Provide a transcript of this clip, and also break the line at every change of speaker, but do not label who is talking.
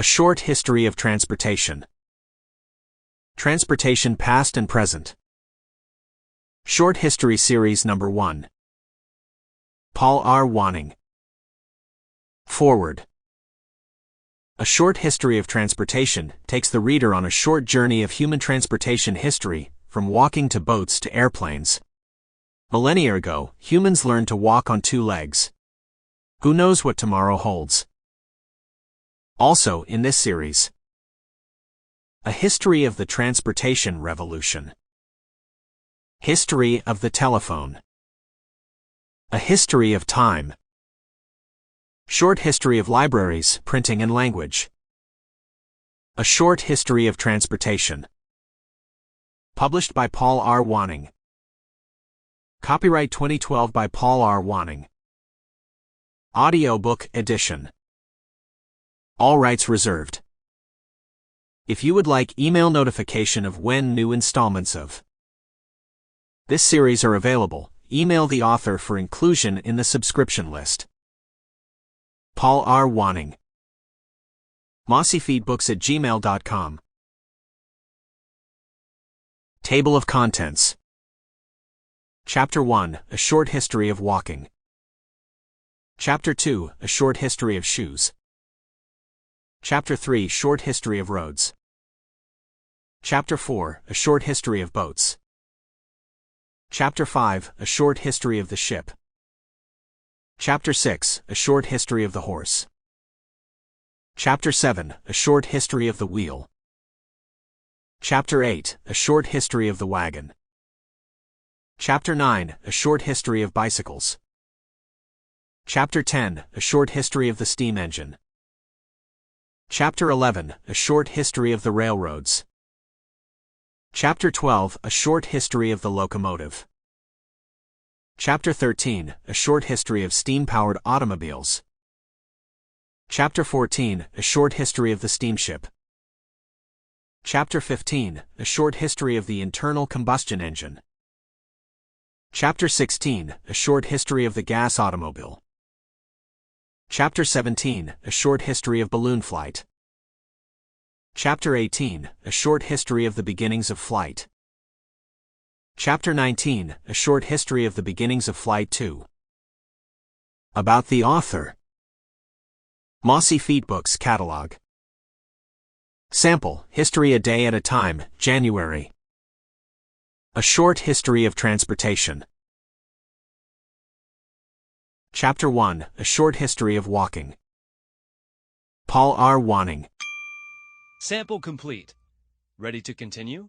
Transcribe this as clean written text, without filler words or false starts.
A short history of transportation. Transportation past and present. Short History Series Number 1. Paul R. Wanning. Forward. A short history of transportation takes the reader on a short journey of human transportation history, from walking to boats to airplanes. Millennia ago, humans learned to walk on two legs. Who knows what tomorrow holds? Also, in this series, a history of the transportation revolution. History of the telephone. A history of time. Short history of libraries, printing and language. A short history of transportation. Published by Paul R. Wanning. Copyright 2012 by Paul R. Wanning. Audiobook edition. All rights reserved. If you would like email notification of when new installments of this series are available, email the author for inclusion in the subscription list. Paul R. Wanning. mossyfeedbooks@gmail.com. Table of Contents. Chapter 1, A Short History of Walking. Chapter 2, A Short History of Shoes. Chapter 3, Short History of Roads. Chapter 4, A Short History of Boats. Chapter 5, A Short History of the Ship. Chapter 6, A Short History of the Horse. Chapter 7, A Short History of the Wheel. Chapter 8, A Short History of the Wagon. Chapter 9, A Short History of Bicycles. Chapter 10, A Short History of the Steam Engine. Chapter 11, A Short History of the Railroads. Chapter 12, A Short History of the Locomotive. Chapter 13, A Short History of Steam-Powered Automobiles. Chapter 14, A Short History of the Steamship. Chapter 15, A Short History of the Internal Combustion Engine. Chapter 16, A Short History of the Gas Automobile. Chapter 17, A Short History of Balloon Flight. Chapter 18, A Short History of the Beginnings of Flight. Chapter 19, A Short History of the Beginnings of Flight 2. About the author. Mossy Feedbooks Catalog. Sample, History a Day at a Time, January. A Short History of Transportation. Chapter 1, A Short History of Walking. Paul R. Wanning.
Sample complete. Ready to continue?